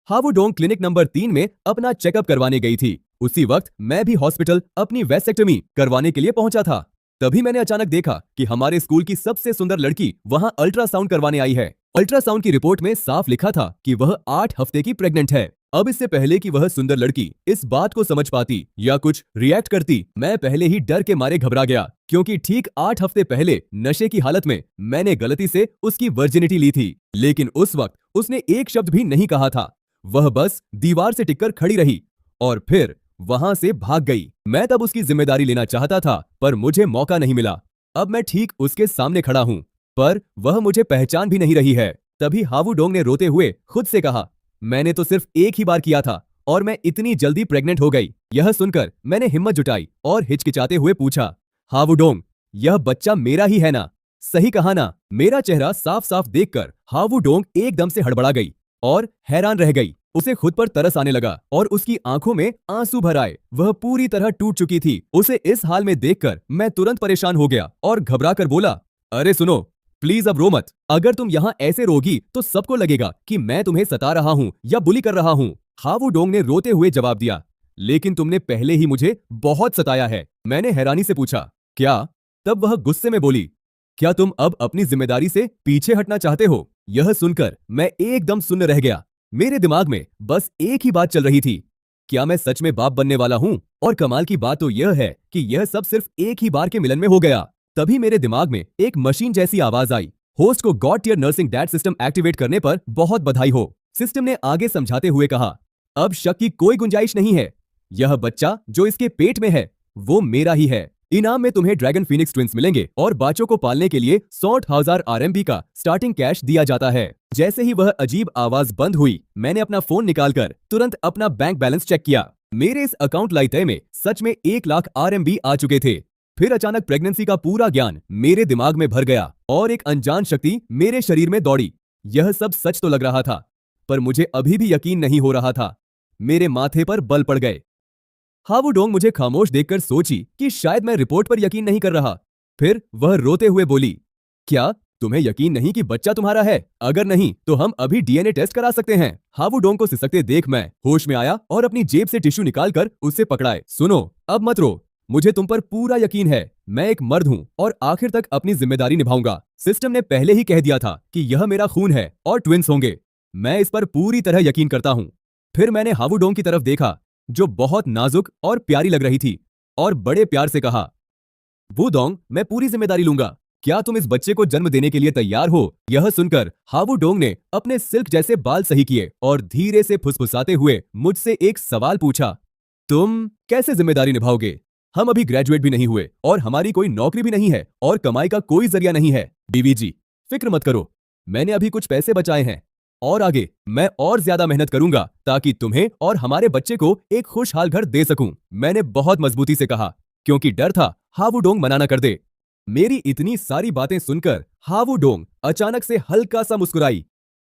हावुडोंग clinic number 3 में अपना checkup करवाने गई थी। उसी वक्त मैं भी हॉस्पिटल अपनी वेसेक्टमी करवाने के लिए पहुंचा था। तभी मैंने अचानक देखा कि हमारे स्कूल की सबसे सुंदर लड़की वहां अल्ट्रासाउंड करवाने आई है। अल्ट्रासाउंड की रिपोर्ट में साफ लिखा था कि वह 8 हफ्ते की प्रेग्नेंट है। अब इससे पहले कि वह सुंदर लड़की इस बात को समझ पाती या कुछ रिएक्ट करती, मैं पहले ही डर के मारे घबरा गया, क्योंकि ठीक 8 हफ्ते पहले नशे की हालत में मैंने गलती से उसकी वर्जिनिटी ली थी। लेकिन उस वक्त उसने एक शब्द भी नहीं कहा था। वह बस दीवार से टिककर खड़ी रही और फिर वहां से भाग गई। मैं तब उसकी जिम्मेदारी लेना चाहता था, पर मुझे मौका नहीं मिला। अब मैं ठीक उसके सामने खड़ा हूं, पर वह मुझे पहचान भी नहीं रही है। तभी हावुडोंग ने रोते हुए खुद से कहा, मैंने तो सिर्फ एक ही बार किया था और मैं इतनी जल्दी प्रेग्नेंट हो गई। यह सुनकर मैंने हिम्मत जुटाई और हिचकिचाते हुए पूछा, हावुडोंग, यह बच्चा मेरा ही है ना? सही कहा ना? मेरा चेहरा साफ साफ देखकर हावुडोंग एकदम से हड़बड़ा गई और हैरान रह गई। उसे खुद पर तरस आने लगा और उसकी आंखों में आंसू भर आए। वह पूरी तरह टूट चुकी थी। उसे इस हाल में देखकर मैं तुरंत परेशान हो गया और घबरा कर बोला, अरे सुनो, प्लीज अब रो मत। अगर तुम यहाँ ऐसे रोगी तो सबको लगेगा कि मैं तुम्हें सता रहा हूँ या बुली कर रहा हूँ। हावुडोंग ने रोते हुए जवाब दिया, लेकिन तुमने पहले ही मुझे बहुत सताया है। मैंने हैरानी से पूछा, क्या? तब वह गुस्से में बोली, क्या तुम अब अपनी जिम्मेदारी से पीछे हटना चाहते हो? यह सुनकर मैं एकदम सुन्न रह गया। मेरे दिमाग में बस एक ही बात चल रही थी, क्या मैं सच में बाप बनने वाला हूँ? और कमाल की बात तो यह है कि यह सब सिर्फ एक ही बार के मिलन में हो गया। तभी मेरे दिमाग में एक मशीन जैसी आवाज आई, होस्ट को god tier nursing dad system activate करने पर बहुत बधाई हो। सिस्टम ने आगे समझाते हुए कहा, अब शक की कोई गुंजाइश नहीं है। यह बच्चा जो इसके पेट में है वो मेरा ही है। इनाम में तुम्हें ड्रैगन फीनिक्स ट्विंस मिलेंगे और बच्चों को पालने के लिए 60,000 RMB का स्टार्टिंग कैश दिया जाता है। जैसे ही वह अजीब आवाज बंद हुई, मैंने अपना फोन निकालकर तुरंत अपना बैंक बैलेंस चेक किया। मेरे इस अकाउंट लाइते में सच में 1 लाख RMB आ चुके थे। फिर अचानक प्रेगनेंसी का पूरा ज्ञान मेरे दिमाग में भर गया और एक अनजान शक्ति मेरे शरीर में दौड़ी। यह सब सच तो लग रहा था, पर मुझे अभी भी यकीन नहीं हो रहा था। मेरे माथे पर बल पड़ गए। हावुडोंग मुझे खामोश देखकर सोची कि शायद मैं रिपोर्ट पर यकीन नहीं कर रहा। फिर वह रोते हुए बोली, क्या तुम्हें यकीन नहीं कि बच्चा तुम्हारा है? अगर नहीं तो हम अभी DNA टेस्ट करा सकते हैं। हावुडोंग को सिसकते देख मैं होश में आया और अपनी जेब से टिश्यू निकालकर उसे पकड़ाए। सुनो, अब मत रो, मुझे तुम पर पूरा यकीन है। मैं एक मर्द हूँ और आखिर तक अपनी जिम्मेदारी निभाऊंगा। सिस्टम ने पहले ही कह दिया था कि यह मेरा खून है और ट्विंस होंगे। मैं इस पर पूरी तरह यकीन करता हूँ। फिर मैंने हावुडोंग की तरफ देखा, जो बहुत नाजुक और प्यारी लग रही थी, और बड़े प्यार से कहा, वुडोंग, मैं पूरी जिम्मेदारी लूंगा। क्या तुम इस बच्चे को जन्म देने के लिए तैयार हो? यह सुनकर हावुडोंग ने अपने सिल्क जैसे बाल सही किए और धीरे से फुसफुसाते हुए मुझसे एक सवाल पूछा, तुम कैसे जिम्मेदारी निभाओगे? हम अभी ग्रेजुएट भी नहीं हुए और हमारी कोई नौकरी भी नहीं है और कमाई का कोई जरिया नहीं है। बीवी जी, फिक्र मत करो, मैंने अभी कुछ पैसे बचाए हैं और आगे मैं और ज्यादा मेहनत करूंगा ताकि तुम्हें और हमारे बच्चे को एक खुशहाल घर दे सकूं। मैंने बहुत मजबूती से कहा, क्योंकि डर था हावुडोंग मना न कर दे। मेरी इतनी सारी बातें सुनकर हावुडोंग अचानक से हल्का सा मुस्कुराई।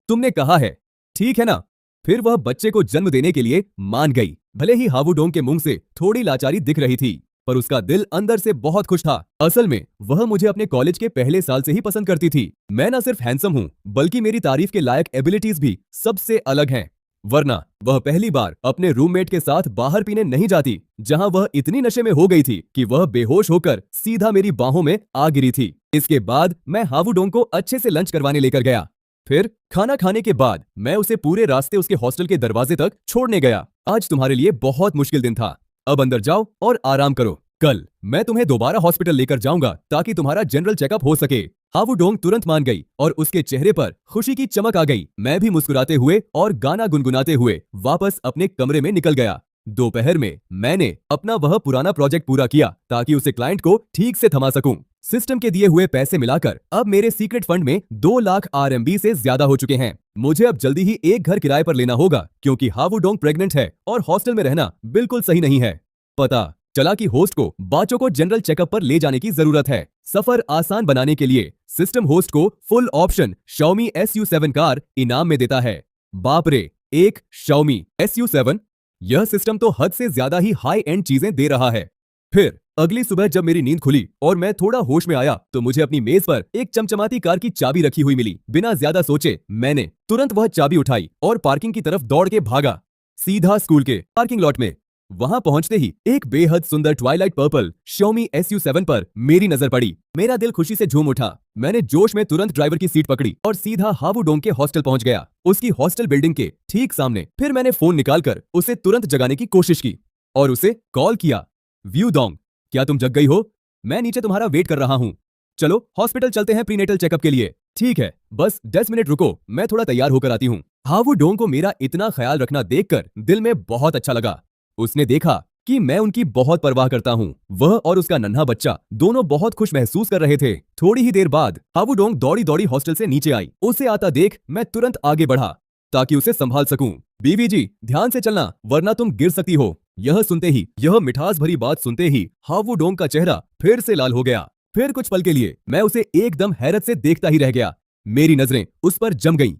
तुमने कहा है, ठीक है ना? फिर वह बच्चे को जन्म देने के लिए मान गई। भले ही हावुडोंग के मुंह से थोड़ी लाचारी दिख रही थी, पर उसका दिल अंदर से बहुत खुश था। असल में वह मुझे अपने कॉलेज के पहले साल से ही पसंद करती थी। मैं न सिर्फ हैंडसम हूँ, बल्कि मेरी तारीफ के लायक एबिलिटीज भी सबसे अलग हैं। वरना वह पहली बार अपने रूममेट के साथ बाहर पीने नहीं जाती, जहां वह इतनी नशे में हो गई थी कि वह बेहोश होकर सीधा मेरी बाहों में आ गिरी थी। इसके बाद मैं हावुडोंग को अच्छे से लंच करवाने लेकर गया। फिर खाना खाने के बाद मैं उसे पूरे रास्ते उसके हॉस्टल के दरवाजे तक छोड़ने गया। आज तुम्हारे लिए बहुत मुश्किल दिन था, अब अंदर जाओ और आराम करो। कल मैं तुम्हें दोबारा हॉस्पिटल लेकर जाऊंगा ताकि तुम्हारा जनरल चेकअप हो सके। हावुडोंग तुरंत मान गई और उसके चेहरे पर खुशी की चमक आ गई। मैं भी मुस्कुराते हुए और गाना गुनगुनाते हुए वापस अपने कमरे में निकल गया। दोपहर में मैंने अपना वह पुराना प्रोजेक्ट पूरा किया ताकि उसे क्लाइंट को ठीक से थमा सकूं। सिस्टम के दिए हुए पैसे मिलाकर अब मेरे सीक्रेट फंड में 2 लाख RMB से ज्यादा हो चुके हैं। मुझे अब जल्दी ही एक घर किराए पर लेना होगा, क्योंकि हावुडोंग प्रेग्नेंट है और हॉस्टल में रहना बिल्कुल सही नहीं है। पता चला कि होस्ट को बच्चों को जनरल चेकअप पर ले जाने की जरूरत है। सफर आसान बनाने के लिए सिस्टम होस्ट को full option Xiaomi SU7 car इनाम में देता है। बाप रे, एक Xiaomi SU7? यह सिस्टम तो हद से ज्यादा ही हाई एंड चीजें दे रहा है। फिर अगली सुबह जब मेरी नींद खुली और मैं थोड़ा होश में आया तो मुझे अपनी मेज पर एक चमचमाती कार की चाबी रखी हुई मिली। बिना ज्यादा सोचे मैंने तुरंत वह चाबी उठाई और पार्किंग की तरफ दौड़ के भागा, सीधा स्कूल के पार्किंग लॉट में। वहां पहुंचते ही एक बेहद सुंदर ट्वाइलाइट पर्पल Xiaomi SU7 पर मेरी नजर पड़ी। मेरा दिल खुशी से झूम उठा। मैंने जोश में तुरंत ड्राइवर की सीट पकड़ी और सीधा हावुडोंग के हॉस्टल पहुंच गया। उसकी हॉस्टल बिल्डिंग के ठीक सामने फिर मैंने फोन निकालकर उसे तुरंत जगाने की कोशिश की और उसे कॉल किया। व्यूडोंग, क्या तुम जग गई हो? मैं नीचे तुम्हारा वेट कर रहा हूँ। चलो हॉस्पिटल चलते हैं प्रीनेटल चेकअप के लिए। ठीक है, बस 10 मिनट रुको, मैं थोड़ा तैयार होकर आती हूँ। हावुडोंग को मेरा इतना ख्याल रखना देखकर दिल में बहुत अच्छा लगा। उसने देखा कि मैं उनकी बहुत परवाह करता हूँ। वह और उसका नन्हा बच्चा दोनों बहुत खुश महसूस कर रहे थे। थोड़ी ही देर बाद हावुडोंग दौड़ी दौड़ी हॉस्टल से नीचे आई। उसे आता देख मैं तुरंत आगे बढ़ा ताकि उसे संभाल सकूं। बीवी जी, ध्यान से चलना वरना तुम गिर सकती हो। यह मिठास भरी बात सुनते ही हावुडोंग का चेहरा फिर से लाल हो गया। फिर कुछ पल के लिए मैं उसे एकदम हैरत से देखता ही रह गया। मेरी नजरें उस पर जम गईं।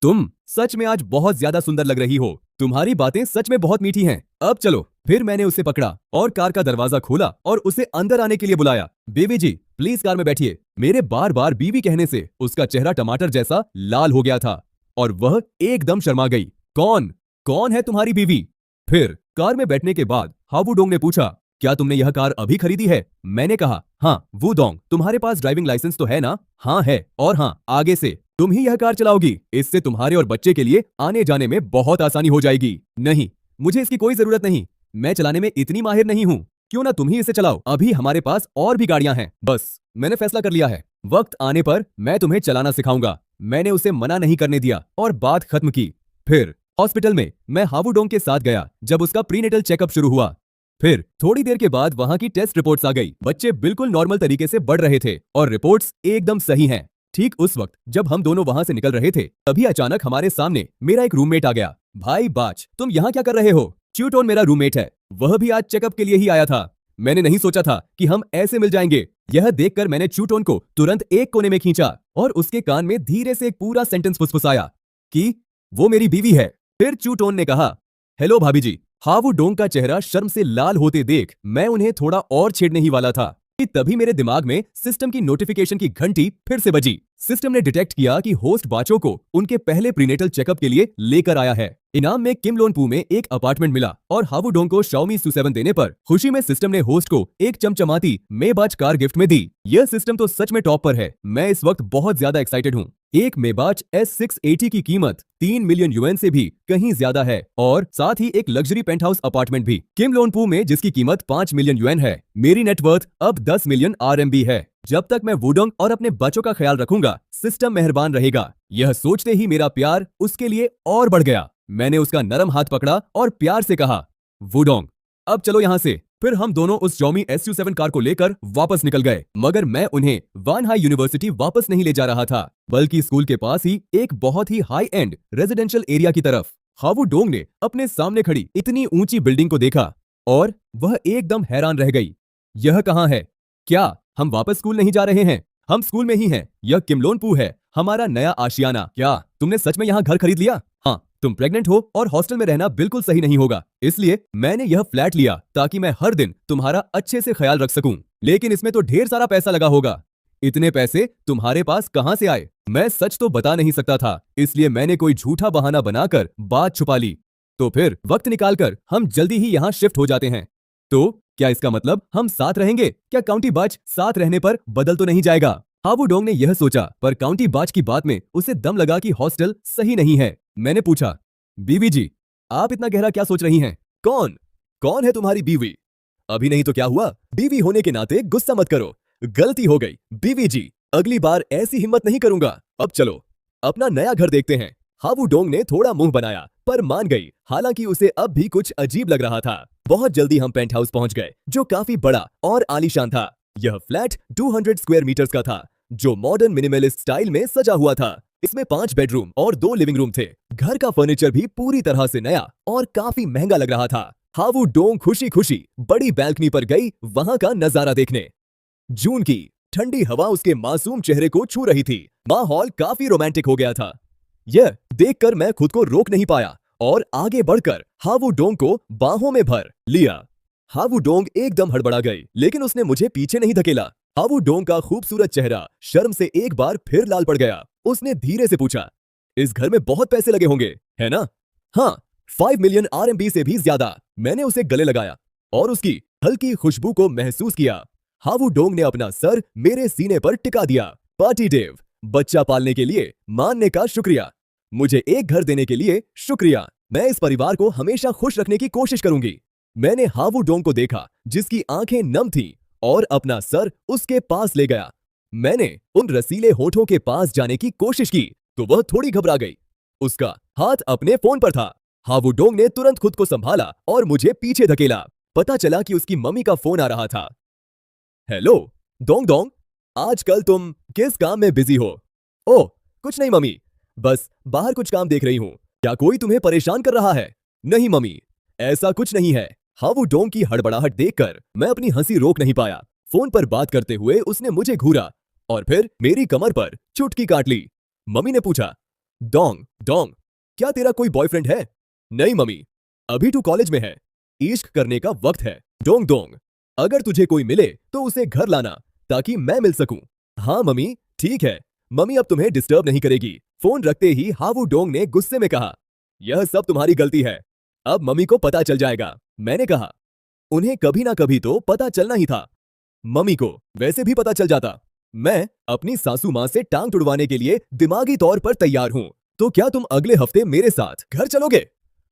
तुम सच में आज बहुत ज्यादा सुंदर लग रही हो। तुम्हारी बातें सच में बहुत मीठी हैं। अब चलो। फिर मैंने उसे पकड़ा और कार का दरवाजा खोला और उसे अंदर आने के लिए बुलाया। बीवी जी, प्लीज कार में बैठिए। मेरे बार बार बीवी कहने से उसका चेहरा टमाटर जैसा लाल हो गया था और वह एकदम शर्मा गई। कौन है तुम्हारी बीवी? फिर कार में बैठने के बाद हावुडोंग ने पूछा, क्या तुमने यह कार अभी खरीदी है? मैंने कहा, हाँ। वुडोंग, तुम्हारे पास ड्राइविंग लाइसेंस तो है ना? हाँ है, और हाँ, आगे से तुम ही यह कार चलाओगी। इससे तुम्हारे और बच्चे के लिए आने जाने में बहुत आसानी हो जाएगी। नहीं, मुझे इसकी कोई जरूरत नहीं। मैं चलाने में इतनी माहिर नहीं हूँ। क्यों ना तुम ही इसे चलाओ। अभी हमारे पास और भी गाड़ियां हैं। बस मैंने फैसला कर लिया है। वक्त आने पर मैं तुम्हें चलाना सिखाऊंगा। मैंने उसे मना नहीं करने दिया और बात खत्म की। फिर हॉस्पिटल में मैं हावुडोंग के साथ गया जब उसका प्रीनेटल चेकअप शुरू हुआ। फिर थोड़ी देर के बाद वहां की टेस्ट रिपोर्ट्स आ गई। बच्चे बिल्कुल नॉर्मल तरीके से बढ़ रहे थे और रिपोर्ट्स एकदम सही हैं। ठीक उस वक्त जब हम दोनों वहां से निकल रहे थे तभी अचानक हमारे सामने मेरा एक रूममेट आ गया। भाई बाच, तुम यहाँ क्या कर रहे हो? च्यूटोन मेरा रूममेट है। वह भी आज चेकअप के लिए ही आया था। मैंने नहीं सोचा था कि हम ऐसे मिल जाएंगे। यह देखकर मैंने च्यूटोन को तुरंत एक कोने में खींचा और उसके कान में धीरे से एक पूरा सेंटेंस फुसफुसाया कि वो मेरी बीवी है। फिर च्यूटोन ने कहा, हेलो भाभी जी। हावुडोंग का चेहरा शर्म से लाल होते देख मैं उन्हें थोड़ा और छेड़ने ही वाला था कि तभी मेरे दिमाग में सिस्टम की नोटिफिकेशन की घंटी फिर से बजी। सिस्टम ने डिटेक्ट किया कि होस्ट बाचो को उनके पहले प्रीनेटल चेकअप के लिए लेकर आया है। इनाम में किम लोन पू में एक अपार्टमेंट मिला और हावुडोंग को Xiaomi SU7 देने पर खुशी में सिस्टम ने होस्ट को एक चमचमाती मेबाच कार गिफ्ट में दी। यह सिस्टम तो सच में टॉप पर है। मैं इस वक्त बहुत ज्यादा एक्साइटेड हूँ। एक मेबाच S680 की कीमत 3 मिलियन युएन से भी कहीं ज्यादा है और साथ ही एक लग्जरी पेंट हाउस अपार्टमेंट भी किम लोन पू में जिसकी कीमत 5 मिलियन युएन है। मेरी नेटवर्थ अब 10 मिलियन RMB है। जब तक मैं वुडोंग और अपने बच्चों का ख्याल रखूंगा सिस्टम मेहरबान रहेगा। यह सोचते ही मेरा प्यार उसके लिए और बढ़ गया। मैंने उसका नरम हाथ पकड़ा और प्यार से कहा, वुडोंग अब चलो यहाँ से। फिर हम दोनों उस Xiaomi SU7 कार को लेकर वापस निकल गए। मगर मैं उन्हें वानहाई यूनिवर्सिटी वापस नहीं ले जा रहा था बल्कि स्कूल के पास ही एक बहुत ही हाई एंड रेजिडेंशियल एरिया की तरफ। हावुडोंग ने अपने सामने खड़ी इतनी ऊंची बिल्डिंग को देखा और वह एकदम हैरान रह गई। यह कहाँ है? क्या हम वापस स्कूल नहीं जा रहे हैं? हम स्कूल में ही हैं। यह किम लोन पू है, हमारा नया आशियाना। क्या तुमने सच में यहाँ घर खरीद लिया? हाँ, तुम प्रेग्नेंट हो और हॉस्टल में रहना बिल्कुल सही नहीं होगा, इसलिए मैंने यह फ्लैट लिया ताकि मैं हर दिन तुम्हारा अच्छे से ख्याल रख सकूं। लेकिन इसमें तो ढेर सारा पैसा लगा होगा। इतने पैसे तुम्हारे पास कहां से आए? मैं सच तो बता नहीं सकता था, इसलिए मैंने कोई झूठा बहाना बनाकर बात छुपा ली। तो फिर वक्त निकालकर हम जल्दी ही यहाँ शिफ्ट हो जाते हैं। तो क्या इसका मतलब हम साथ रहेंगे? क्या काउंटी बाच साथ रहने पर बदल तो नहीं जाएगा? हावुडोंग ने यह सोचा, पर काउंटी बाच की बात में उसे दम लगा कि हॉस्टल सही नहीं है। मैंने पूछा, बीवी जी, आप इतना गहरा क्या सोच रही हैं? कौन है तुम्हारी बीवी? अभी नहीं तो क्या हुआ? बीवी होने के नाते गुस्सा मत करो। गलती हो गई बीवी जी, अगली बार ऐसी हिम्मत नहीं करूंगा। अब चलो अपना नया घर देखते हैं। हावुडोंग ने थोड़ा मुंह बनाया पर मान गई, हालांकि उसे अब भी कुछ अजीब लग रहा था। बहुत जल्दी हम पेंट हाउस पहुंच गए जो काफी बड़ा और आलीशान था। यह फ्लैट 200 स्क्वायर मीटर्स का था जो मॉडर्न मिनिमलिस्ट स्टाइल में सजा हुआ था। इसमें 5 बेडरूम और 2 लिविंग रूम थे। घर का फर्नीचर भी पूरी तरह से नया और काफी महंगा लग रहा था। हावुडोंग खुशी खुशी बड़ी बैल्कनी पर गई वहां का नजारा देखने। जून की ठंडी हवा उसके मासूम चेहरे को छू रही थी। माहौल काफी रोमांटिक हो गया था। यह देखकर मैं खुद को रोक नहीं पाया और आगे बढ़कर हावुडोंग को बाहों में भर लिया। हावुडोंग एकदम हड़बड़ा गई, लेकिन उसने मुझे पीछे नहीं धकेला। हावुडोंग का खूबसूरत चेहरा शर्म से एक बार फिर लाल पड़ गया। उसने धीरे से पूछा, इस घर में बहुत पैसे लगे होंगे, है ना? हाँ, 5 मिलियन RMB से भी ज्यादा। मैंने उसे गले लगाया और उसकी हल्की खुशबू को महसूस किया। हावुडोंग ने अपना सर मेरे सीने पर टिका दिया। पार्टी डेव, बच्चा पालने के लिए मानने का शुक्रिया। मुझे एक घर देने के लिए शुक्रिया। मैं इस परिवार को हमेशा खुश रखने की कोशिश करूंगी। मैंने हावुडोंग को देखा, जिसकी आंखें नम थीं, और अपना सर उसके पास ले गया। मैंने उन रसीले होठों के पास जाने की कोशिश की तो वह थोड़ी घबरा गई। उसका हाथ अपने फोन पर था। हावुडोंग ने तुरंत खुद को संभाला और मुझे पीछे धकेला। पता चला कि उसकी मम्मी का फोन आ रहा था। हेलो डोंग डोंग, आजकल तुम किस काम में बिजी हो? ओह, कुछ नहीं मम्मी, बस बाहर कुछ काम देख रही हूँ। क्या कोई तुम्हें परेशान कर रहा है? नहीं मम्मी, ऐसा कुछ नहीं है। हावुडोंग की हड़बड़ाहट देखकर मैं अपनी हंसी रोक नहीं पाया। फोन पर बात करते हुए उसने मुझे घूरा और फिर मेरी कमर पर चुटकी काट ली। मम्मी ने पूछा, डोंग डोंग, क्या तेरा कोई बॉयफ्रेंड है? नहीं मम्मी, अभी तू कॉलेज में है, इश्क करने का वक्त है। डोंग डोंग, अगर तुझे कोई मिले तो उसे घर लाना ताकि मैं मिल सकूं। हाँ मम्मी, ठीक है। मम्मी अब तुम्हें डिस्टर्ब नहीं करेगी। फोन रखते ही हावुडोंग ने गुस्से में कहा, यह सब तुम्हारी गलती है, अब मम्मी को पता चल जाएगा। मैंने कहा, उन्हें कभी ना कभी तो पता चलना ही था। मम्मी को वैसे भी पता चल जाता। मैं अपनी सासू माँ से टांग तुड़वाने के लिए दिमागी तौर पर तैयार हूँ। तो क्या तुम अगले हफ्ते मेरे साथ घर चलोगे?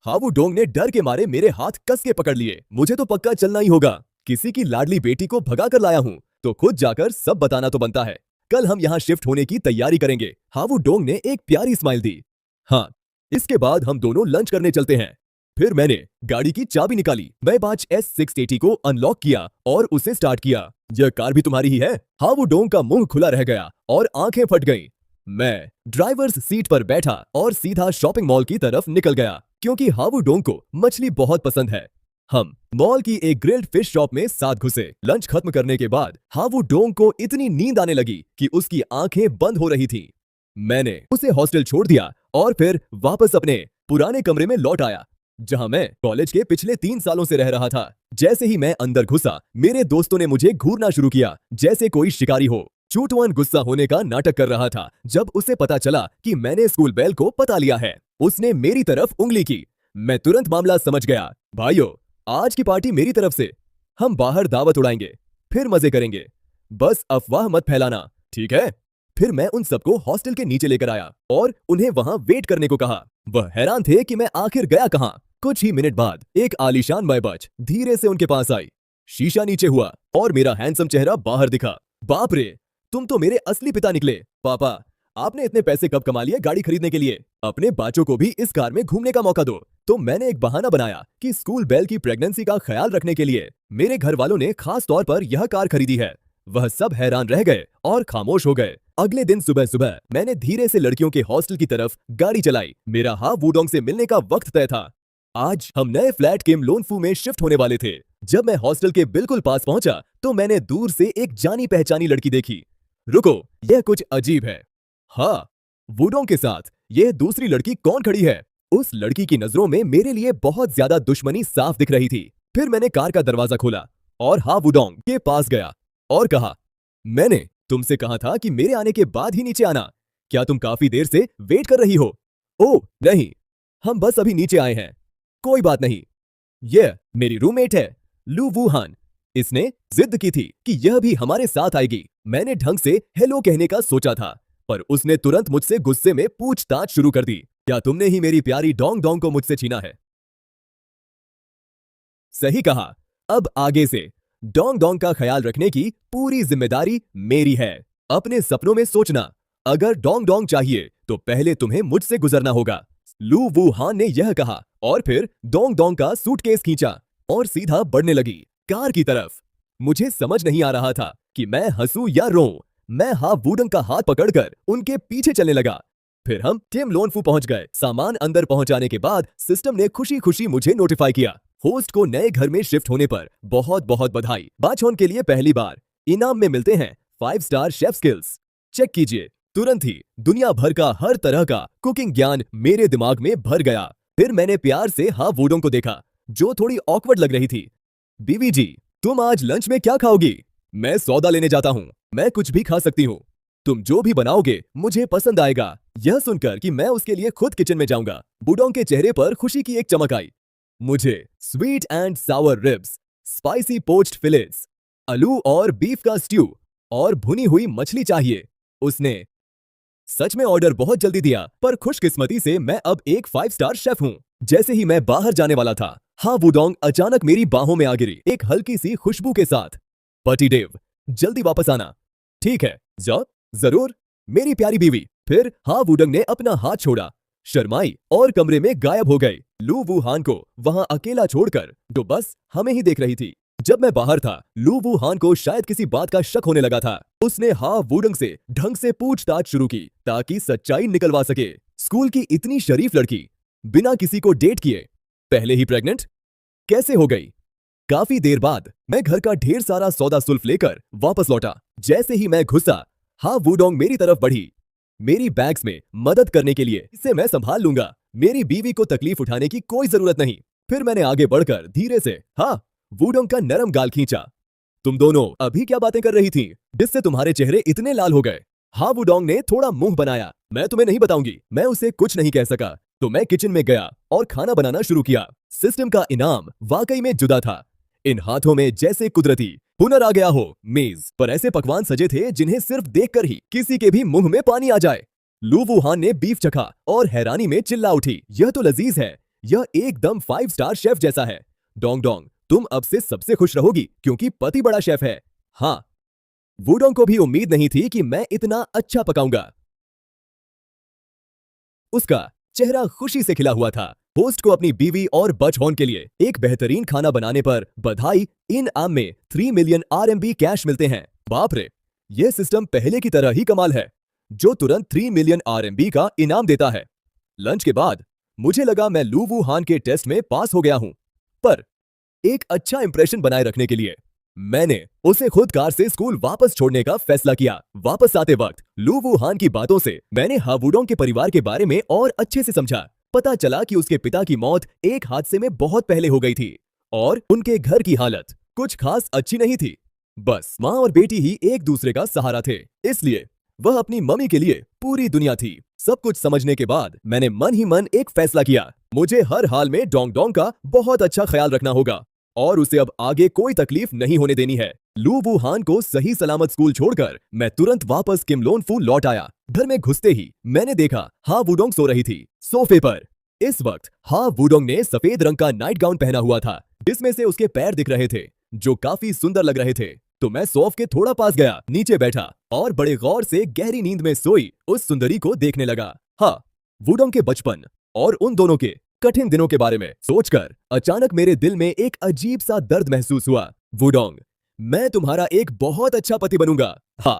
हावुडोंग ने डर के मारे मेरे हाथ कस के पकड़ लिए। मुझे तो पक्का चलना ही होगा। किसी की लाडली बेटी को भगा कर लाया हूँ तो खुद जाकर सब बताना तो बनता है। कल हम यहाँ शिफ्ट होने की तैयारी करेंगे। हावुडोंग ने एक प्यारी स्माइल दी। हाँ, इसके बाद हम दोनों लंच करने चलते हैं। फिर मैंने गाड़ी की चाबी निकाली। मैं बाज S680 को अनलॉक किया और उसे स्टार्ट किया। यह कार भी तुम्हारी ही है? हावुडोंग का मुंह खुला रह गया और आंखें फट गईं। मैं ड्राइवर्स सीट पर बैठा और सीधा शॉपिंग मॉल की तरफ निकल गया, क्योंकि हावुडोंग को मछली बहुत पसंद है। हम मॉल की एक ग्रिल्ड फिश शॉप में साथ घुसे। लंच खत्म करने के बाद हावुडोंग को इतनी नींद आने लगी कि उसकी आंखें बंद हो रही थीं। मैंने उसे हॉस्टल छोड़ दिया और फिर वापस अपने पुराने कमरे में लौट आया, जहां मैं कॉलेज के पिछले 3 सालों से रह रहा था। जैसे ही मैं अंदर घुसा, मेरे दोस्तों ने मुझे घूरना शुरू किया जैसे कोई शिकारी हो। चूटवान गुस्सा होने का नाटक कर रहा था जब उसे पता चला कि मैंने स्कूल बेल को पता लिया है। उसने मेरी तरफ उंगली की। मैं तुरंत मामला समझ गया। भाइयों, आज की पार्टी मेरी तरफ से। हम बाहर दावत उड़ाएंगे, फिर मजे करेंगे। बस अफवाह मत फैलाना, ठीक है? फिर मैं उन सबको हॉस्टल के नीचे लेकर आया और उन्हें वहां वेट करने को कहा। वह हैरान थे कि मैं आखिर गया कहां। कुछ ही मिनट बाद एक आलीशान मैबच धीरे से उनके पास आई। शीशा नीचे हुआ और मेरा हैंडसम चेहरा बाहर दिखा। बाप रे, तुम तो मेरे असली पिता निकले। पापा, आपने इतने पैसे कब कमा लिए गाड़ी खरीदने के लिए? अपने बच्चों को भी इस कार में घूमने का मौका दो। तो मैंने एक बहाना बनाया कि स्कूल बेल की प्रेगनेंसी का ख्याल रखने के लिए मेरे घर वालों ने खास तौर पर यह कार खरीदी है। वह सब हैरान रह गए और खामोश हो गए। अगले दिन सुबह सुबह मैंने धीरे से लड़कियों के हॉस्टल की तरफ गाड़ी चलाई। मेरा हावुडोंग से मिलने का वक्त तय था। आज हम नए फ्लैट किम लोनफू में शिफ्ट होने वाले थे। जब मैं हॉस्टल के बिल्कुल पास पहुंचा तो मैंने दूर से एक जानी पहचानी लड़की देखी। रुको, यह कुछ अजीब है। हाँ, वुडोंग के साथ यह दूसरी लड़की कौन खड़ी है? उस लड़की की नजरों में मेरे लिए बहुत ज्यादा दुश्मनी साफ दिख रही थी। फिर मैंने कार का दरवाजा खोला और हावुडोंग के पास गया और कहा, मैंने तुमसे कहा था कि मेरे आने के बाद ही नीचे आना। क्या तुम काफी देर से वेट कर रही हो? ओह नहीं, हम बस अभी नीचे आए हैं। कोई बात नहीं। यह मेरी रूममेट है, लू वुहान। इसने जिद की थी कि यह भी हमारे साथ आएगी। मैंने ढंग से हेलो कहने का सोचा था, पर उसने तुरंत मुझसे गुस्से में पूछताछ शुरू कर दी। क्या तुमने ही मेरी प्यारी डोंग डोंग को मुझसे छीना है? सही कहा। अब आगे से डोंग डोंग का ख्याल रखने की पूरी जिम्मेदारी मेरी है। अपने सपनों में सोचना, अगर डोंग डोंग चाहिए तो पहले तुम्हें मुझसे गुजरना होगा। लू वुहान ने यह कहा और फिर डोंग डोंग का सूटकेस खींचा और सीधा बढ़ने लगी कार की तरफ। मुझे समझ नहीं आ रहा था कि मैं हंसूं या रोऊं। मैं हावुडोंग का हाथ पकड़कर उनके पीछे चलने लगा। फिर हम किम लोनफू पहुंच गए। सामान अंदर पहुंचाने के बाद सिस्टम ने खुशी खुशी मुझे नोटिफाई किया। होस्ट को नए घर में शिफ्ट होने पर बहुत बहुत बधाई। बाचोन के लिए पहली बार इनाम में मिलते हैं 5 स्टार शेफ स्किल्स। चेक कीजिए। तुरंत ही दुनिया भर का हर तरह का कुकिंग ज्ञान मेरे दिमाग में भर गया। फिर मैंने प्यार से हावुडोंग को देखा, जो थोड़ी ऑकवर्ड लग रही थी। बीवी जी, तुम आज लंच में क्या खाओगी? मैं सौदा लेने जाता हूँ। मैं कुछ भी खा सकती हूँ। तुम जो भी बनाओगे मुझे पसंद आएगा। यह सुनकर कि मैं उसके लिए खुद किचन में जाऊंगा, वुडोंग के चेहरे पर खुशी की एक चमक आई। मुझे sweet and Sawar ribs, spicy poached fillets, आलू और बीफ का स्ट्यू और भुनी हुई मछली चाहिए। उसने सच में ऑर्डर बहुत जल्दी दिया, पर खुशकिस्मती से मैं अब एक 5 स्टार शेफ हूँ। जैसे ही मैं बाहर जाने वाला था, हाँ वुडोंग अचानक मेरी बाहों में आ गिरी, एक हल्की सी खुशबू के साथ। पतिदेव, जल्दी वापस आना। ठीक है, जाओ, जरूर, मेरी प्यारी बीवी। फिर हाँ वुडोंग ने अपना हाथ छोड़ा, शर्माई और कमरे में गायब हो गई। लू वू हान को वहां अकेला छोड़कर, जो बस हमें ही देख रही थी। जब मैं बाहर था, लू वू हान को शायद किसी बात का शक होने लगा था। उसने हाँ वुडोंग से ढंग से पूछताछ शुरू की ताकि सच्चाई निकलवा सके। स्कूल की इतनी शरीफ लड़की बिना किसी को डेट किए पहले ही प्रेग्नेंट कैसे हो गई? काफी देर बाद मैं घर का ढेर सारा सौदा सुल्फ लेकर वापस लौटा। जैसे ही मैं घुसा, हाँ वुडोंग मेरी तरफ बढ़ी, मेरी बैग्स में मदद करने के लिए। इसे मैं संभाल लूंगा, मेरी बीवी को तकलीफ उठाने की कोई जरूरत नहीं। फिर मैंने आगे बढ़कर धीरे से हाँ वुडोंग का नरम गाल खींचा। तुम दोनों अभी क्या बातें कर रही थी जिससे तुम्हारे चेहरे इतने लाल हो गए? हाँ वुडोंग ने थोड़ा मुंह बनाया। मैं तुम्हें नहीं बताऊंगी। मैं उसे कुछ नहीं कह सका, तो मैं किचन में गया और खाना बनाना शुरू किया। सिस्टम का इनाम वाकई में जुदा था। इन हाथों में जैसे कुदरती हुनर आ गया हो। मेज पर ऐसे पकवान सजे थे जिन्हें सिर्फ देखकर ही किसी के भी मुंह में पानी आ जाए। लू वू हान ने बीफ चखा और हैरानी में चिल्ला उठी, यह तो लजीज है, यह एकदम 5 स्टार शेफ जैसा है। डोंग डोंग, तुम अब से सबसे खुश रहोगी क्योंकि पति बड़ा शेफ है। हाँ, वुडोंग को भी उम्मीद नहीं थी कि मैं इतना अच्छा पकाऊंगा। उसका चेहरा खुशी से खिला हुआ था। होस्ट को अपनी बीवी और बचपन के लिए एक बेहतरीन खाना बनाने पर बधाई। इनाम में 3 मिलियन RMB कैश मिलते हैं। बाप रे, यह सिस्टम पहले की तरह ही कमाल है, जो तुरंत 3 मिलियन RMB का इनाम देता है। लंच के बाद मुझे लगा मैं लू वू हान के टेस्ट में पास हो गया हूं, पर एक अच्छा इंप्रेशन बनाए रखने के लिए मैंने उसे खुद कार से स्कूल वापस छोड़ने का फैसला किया। वापस आते वक्त लू वू हान की बातों से मैंने हा वुडोंग के परिवार के बारे में और अच्छे से समझा। पता चला कि उसके पिता की मौत एक हादसे में बहुत पहले हो गई थी और उनके घर की हालत कुछ खास अच्छी नहीं थी। बस माँ और बेटी ही एक दूसरे का सहारा थे, इसलिए वह अपनी मम्मी के लिए पूरी दुनिया थी। सब कुछ समझने के बाद मैंने मन ही मन एक फैसला किया, मुझे हर हाल में डोंग डोंग का बहुत अच्छा ख्याल रखना होगा और उसे अब आगे कोई तकलीफ नहीं होने देनी है। लू वू हान को सही सलामत स्कूल छोड़कर मैं तुरंत वापस किम लोन फू लौट आया। घर में घुसते ही मैंने देखा हा वुडोंग सो रही थी सोफे पर। इस वक्त हा वुडोंग ने सफेद रंग का नाइट गाउन पहना हुआ था, जिसमें से उसके पैर दिख रहे थे, जो काफी सुंदर लग रहे थे। तो मैं सोफ के थोड़ा पास गया, नीचे बैठा और बड़े गौर से गहरी नींद में सोई उस सुंदरी को देखने लगा। हाँ, वुडोंग के बचपन और उन दोनों के कठिन दिनों के बारे में सोचकर अचानक मेरे दिल में एक अजीब सा दर्द महसूस हुआ। वुडोंग, मैं तुम्हारा एक बहुत अच्छा पति बनूंगा। हाँ,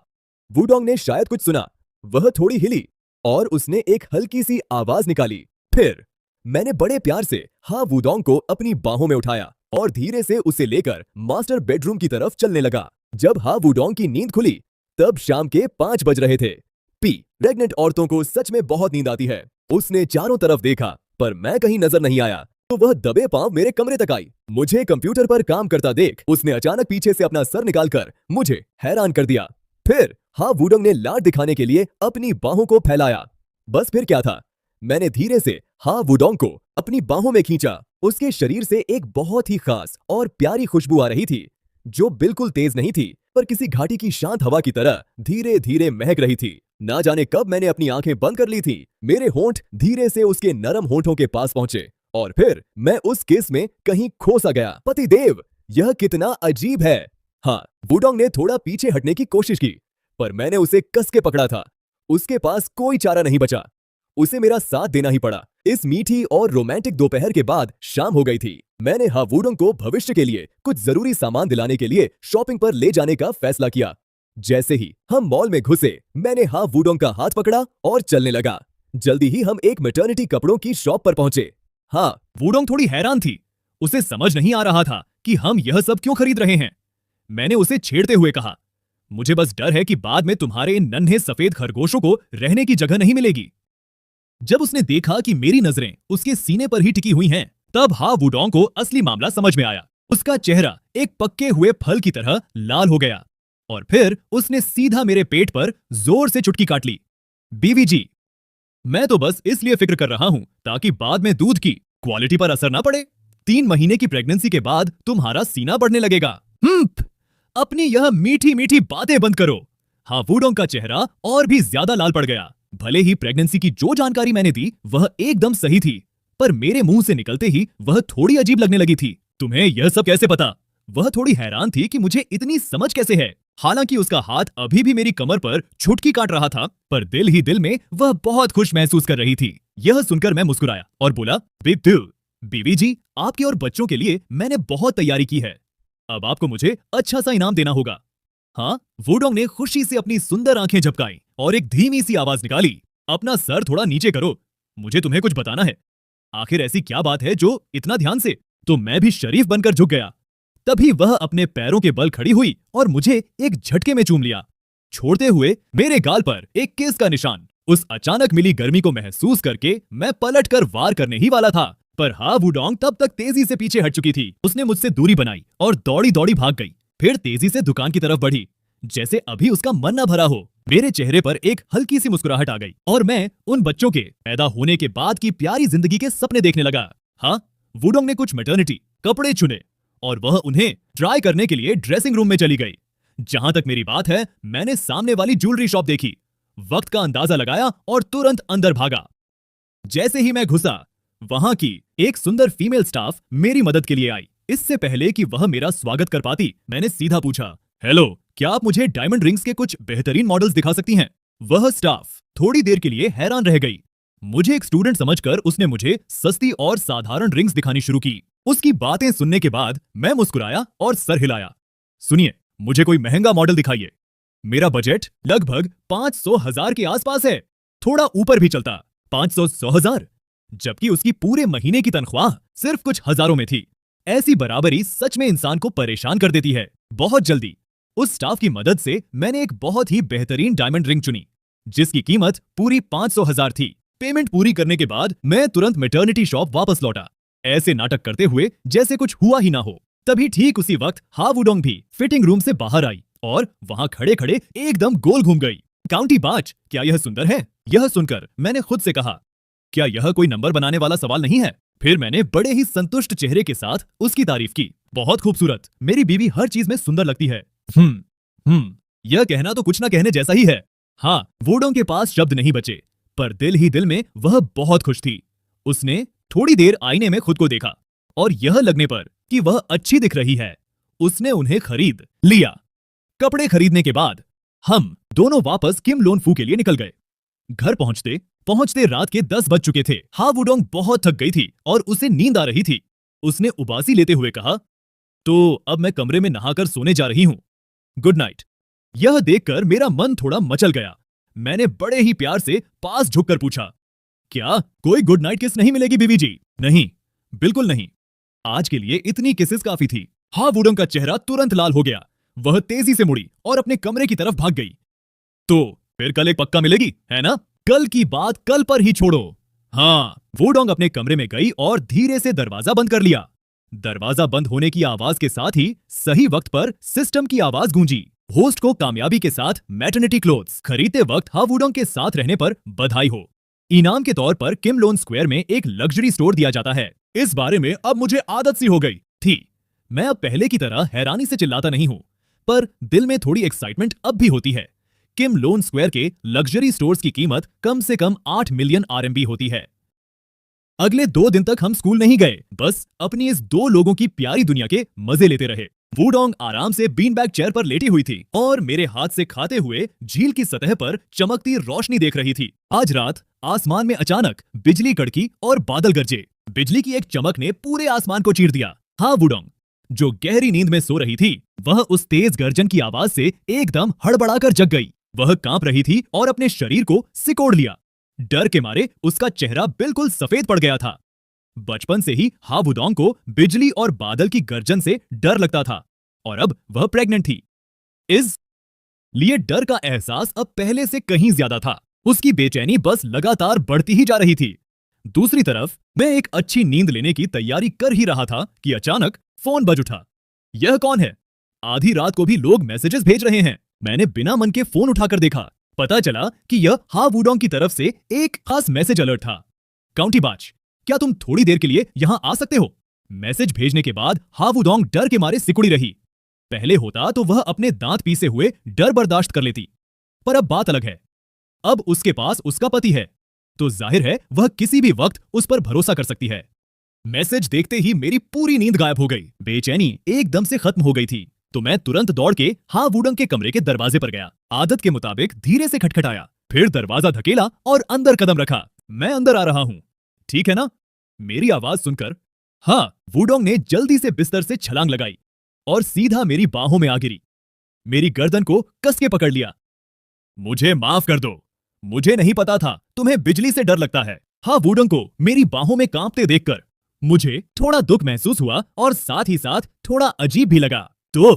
वुडोंग ने शायद कुछ सुना, वह थोड़ी हिली और उसने एक हल्की सी आवाज निकाली। फिर मैंने बड़े प्यार से हा वुडोंग को अपनी बाहों में उठाया और धीरे से उसे लेकर मास्टर बेडरूम की तरफ चलने लगा। जब हा वुडोंग की नींद खुली तब शाम के 5 बज रहे थे। प्रेग्नेंट औरतों को सच में बहुत नींद आती है। उसने चारों तरफ देखा पर मैं कहीं नजर नहीं आया, तो वह दबे पांव मेरे कमरे तक आई। मुझे कंप्यूटर पर काम करता देख उसने अचानक पीछे से अपना सर निकालकर मुझे हैरान कर दिया। फिर हा वुडोंग ने लाड दिखाने के लिए अपनी बाहों को फैलाया। बस फिर क्या था, मैंने धीरे से हा वुडोंग को अपनी बाहों में खींचा। उसके शरीर से एक बहुत ही खास और प्यारी खुशबू आ रही थी, जो बिल्कुल तेज नहीं थी पर किसी घाटी की शांत हवा की तरह धीरे धीरे महक रही थी। ना जाने कब मैंने अपनी आंखें बंद कर ली थी। मेरे होंठ धीरे से उसके नरम होंठों के पास पहुंचे और फिर मैं उस किस में कहीं खो सा गया। पति देव, यह कितना अजीब है। हाँ, वुडोंग ने थोड़ा पीछे हटने की कोशिश की पर मैंने उसे कस के पकड़ा था। उसके पास कोई चारा नहीं बचा, उसे मेरा साथ देना ही पड़ा। इस मीठी और रोमांटिक दोपहर के बाद शाम हो गई थी। मैंने हा वुडोंग को भविष्य के लिए कुछ जरूरी सामान दिलाने के लिए शॉपिंग पर ले जाने का फैसला किया। जैसे ही हम मॉल में घुसे, मैंने हा वुडोंग का हाथ पकड़ा और चलने लगा। जल्दी ही हम एक मैटरनिटी कपड़ों की शॉप पर पहुंचे। हाँ, वुडोंग थोड़ी हैरान थी। उसे समझ नहीं आ रहा था कि हम यह सब क्यों खरीद रहे हैं। मैंने उसे छेड़ते हुए कहा, मुझे बस डर है कि बाद में तुम्हारे इन नन्हे सफेद खरगोशों को रहने की जगह नहीं मिलेगी। जब उसने देखा कि मेरी नजरें उसके सीने पर ही टिकी हुई हैं, तब हा वुडोंग को असली मामला समझ में आया। उसका चेहरा एक पके हुए फल की तरह लाल हो गया और फिर उसने सीधा मेरे पेट पर जोर से चुटकी काट ली। बीवी जी, मैं तो बस इसलिए फिक्र कर रहा हूं ताकि बाद में दूध की क्वालिटी पर असर ना पड़े। 3 महीने की प्रेगनेंसी के बाद तुम्हारा सीना बढ़ने लगेगा। अपनी यह मीठी मीठी बातें बंद करो। हाँ, वुडोंग का चेहरा और भी ज्यादा लाल पड़ गया। भले ही प्रेगनेंसी की जो जानकारी मैंने दी वह एकदम सही थी, पर मेरे मुंह से निकलते ही वह थोड़ी अजीब लगने लगी थी। तुम्हें यह सब कैसे पता? वह थोड़ी हैरान थी कि मुझे इतनी समझ कैसे है। हालांकि उसका हाथ अभी भी मेरी कमर पर छुटकी काट रहा था, पर दिल ही दिल में वह बहुत खुश महसूस कर रही थी। यह सुनकर मैं मुस्कुराया और बोला, बिग दिल, बीवी जी, आपके और बच्चों के लिए मैंने बहुत तैयारी की है। अब आपको मुझे अच्छा सा इनाम देना होगा। हाँ, वुडोंग ने खुशी से अपनी सुंदर आंखें झपकाई और एक धीमी सी आवाज निकाली, अपना सर थोड़ा नीचे करो, मुझे तुम्हें कुछ बताना है। आखिर ऐसी क्या बात है जो इतना ध्यान से? तो मैं भी शरीफ बनकर झुक गया। तभी वह अपने पैरों के बल खड़ी हुई और मुझे एक झटके में चूम लिया, छोड़ते हुए मेरे गाल पर एक किस का निशान। उस अचानक मिली गर्मी को महसूस करके मैं पलटकर वार करने ही वाला था, पर हाँ, वुडोंग तब तक तेजी से पीछे हट चुकी थी। उसने मुझसे दूरी बनाई और दौड़ी दौड़ी भाग गई, फिर तेजी से दुकान की तरफ बढ़ी, जैसे अभी उसका मन न भरा हो। मेरे चेहरे पर एक हल्की सी मुस्कुराहट आ गई और मैं उन बच्चों के पैदा होने के बाद की प्यारी जिंदगी के सपने देखने लगा। हाँ, वुडोंग ने कुछ मैटरनिटी कपड़े चुने और वह उन्हें ट्राई करने के लिए ड्रेसिंग रूम में चली गई। जहां तक मेरी बात है, मैंने सामने वाली ज्वेलरी शॉप देखी, वक्त का अंदाजा लगाया और तुरंत अंदर भागा। जैसे ही मैं घुसा, वहां की एक सुंदर फीमेल स्टाफ मेरी मदद के लिए आई। इससे पहले कि वह मेरा स्वागत कर पाती, मैंने सीधा पूछा, हेलो, क्या आप मुझे डायमंड रिंग्स के कुछ बेहतरीन मॉडल्स दिखा सकती हैं? वह स्टाफ थोड़ी देर के लिए हैरान रह गई। मुझे एक स्टूडेंट समझकर उसने मुझे सस्ती और साधारण रिंग्स दिखानी शुरू की। उसकी बातें सुनने के बाद मैं मुस्कुराया और सर हिलाया। सुनिए, मुझे कोई महंगा मॉडल दिखाइए। मेरा बजट लगभग 500,000 के आसपास है, थोड़ा ऊपर भी चलता, 500-100,000, जबकि उसकी पूरे महीने की तनख्वाह सिर्फ कुछ हजारों में थी। ऐसी बराबरी सच में इंसान को परेशान कर देती है। बहुत जल्दी उस स्टाफ की मदद से मैंने एक बहुत ही बेहतरीन डायमंड रिंग चुनी, जिसकी कीमत पूरी 500,000 थी। पेमेंट पूरी करने के बाद मैं तुरंत मैटरनिटी शॉप वापस लौटा, ऐसे नाटक करते हुए जैसे कुछ हुआ ही ना हो। तभी ठीक उसी वक्त हा वुडोंग भी फिटिंग रूम से बाहर आई और वहां खड़े खड़े एकदम गोल घूम गई। काउंटी बाच, क्या यह सुंदर है? यह सुनकर मैंने खुद से कहा, क्या यह कोई नंबर बनाने वाला सवाल नहीं है? फिर मैंने बड़े ही संतुष्ट चेहरे के साथ उसकी तारीफ की। बहुत खूबसूरत, मेरी बीवी हर चीज में सुंदर लगती है। यह कहना तो कुछ ना कहने जैसा ही है। हाँ, वुडोंग के पास शब्द नहीं बचे, पर दिल ही दिल में वह बहुत खुश थी। उसने थोड़ी देर आईने में खुद को देखा और यह लगने पर कि वह अच्छी दिख रही है, उसने उन्हें खरीद लिया। कपड़े खरीदने के बाद हम दोनों वापस किम लोन फू के लिए निकल गए। घर पहुंचते पहुंचते रात के 10 बज चुके थे। हा वुडोंग बहुत थक गई थी और उसे नींद आ रही थी। उसने उबासी लेते हुए कहा, तो अब मैं कमरे में नहाकर सोने जा रही हूं, गुड नाइट। यह देखकर मेरा मन थोड़ा मचल गया। मैंने बड़े ही प्यार से पास झुककर पूछा, क्या कोई गुड नाइट किस नहीं मिलेगी बीवी जी? नहीं, बिल्कुल नहीं, आज के लिए इतनी किसेस काफी थी। हा वुडोंग का चेहरा तुरंत लाल हो गया। वह तेजी से मुड़ी और अपने कमरे की तरफ भाग गई। तो फिर कल एक पक्का मिलेगी, है ना? कल की बात कल पर ही छोड़ो। हाँ, वुडोंग अपने कमरे में गई और धीरे से दरवाजा बंद कर लिया। दरवाजा बंद होने की आवाज के साथ ही सही वक्त पर सिस्टम की आवाज गूंजी। होस्ट को कामयाबी के साथ मैटरनिटी क्लोथ्स खरीदते वक्त हा वुडोंग के साथ रहने पर बधाई हो। इनाम के तौर पर किम लोन स्क्वायर में एक लग्जरी स्टोर दिया जाता है। इस बारे में अब मुझे आदत सी हो गई थी। मैं अब पहले की तरह हैरानी से चिल्लाता नहीं हूं, पर दिल में थोड़ी एक्साइटमेंट अब भी होती है। किम लोन स्क्वायर के लग्जरी स्टोर्स की कीमत कम से कम 8 मिलियन RMB होती है। अगले 2 दिन तक हम स्कूल नहीं गए, बस अपनी इस 2 लोगों की प्यारी दुनिया के मजे लेते रहे। वुडोंग आराम से बीन बैग चेयर पर लेटी हुई थी और मेरे हाथ से खाते हुए झील की सतह पर चमकती रोशनी देख रही थी। आज रात आसमान में अचानक बिजली कड़की और बादल गरजे। बिजली की एक चमक ने पूरे आसमान को चीर दिया। हाँ, वुडोंग जो गहरी नींद में सो रही थी, वह उस तेज गर्जन की आवाज से एकदम हड़बड़ाकर जग गई। वह कांप रही थी और अपने शरीर को सिकोड़ लिया। डर के मारे उसका चेहरा बिल्कुल सफेद पड़ गया था। बचपन से ही हा वुडोंग को बिजली और बादल की गर्जन से डर लगता था और अब वह प्रेग्नेंट थी। इस लिए डर का एहसास अब पहले से कहीं ज्यादा था। उसकी बेचैनी बस लगातार बढ़ती ही जा रही थी। दूसरी तरफ मैं एक अच्छी नींद लेने की तैयारी कर ही रहा था कि अचानक फोन बज उठा। यह कौन है? आधी रात को भी लोग मैसेजेस भेज रहे हैं। मैंने बिना मन के फोन उठाकर देखा। पता चला कि यह हा वुडोंग की तरफ से एक खास मैसेज अलर्ट था। काउंटी बाज, क्या तुम थोड़ी देर के लिए यहां आ सकते हो? मैसेज भेजने के बाद हा वुडोंग डर के मारे सिकुड़ी रही। पहले होता तो वह अपने दांत पीसे हुए डर बर्दाश्त कर लेती, पर अब बात अलग है। अब उसके पास उसका पति है, तो जाहिर है वह किसी भी वक्त उस पर भरोसा कर सकती है। मैसेज देखते ही मेरी पूरी नींद गायब हो गई। बेचैनी एकदम से खत्म हो गई थी, तो मैं तुरंत दौड़ के हा वुडोंग के कमरे के दरवाजे पर गया। आदत के मुताबिक धीरे से खटखटाया, फिर दरवाजा धकेला और अंदर कदम रखा। मैं अंदर आ रहा हूं, ठीक है ना? मेरी आवाज सुनकर हाँ वुडोंग ने जल्दी से बिस्तर से छलांग लगाई और सीधा मेरी बाहों में आ गिरी। मेरी गर्दन को कस के पकड़ लिया। मुझे माफ कर दो, मुझे नहीं पता था तुम्हें बिजली से डर लगता है। हाँ वुडोंग को मेरी बाहों में कांपते देखकर मुझे थोड़ा दुख महसूस हुआ और साथ ही साथ थोड़ा अजीब भी लगा। तो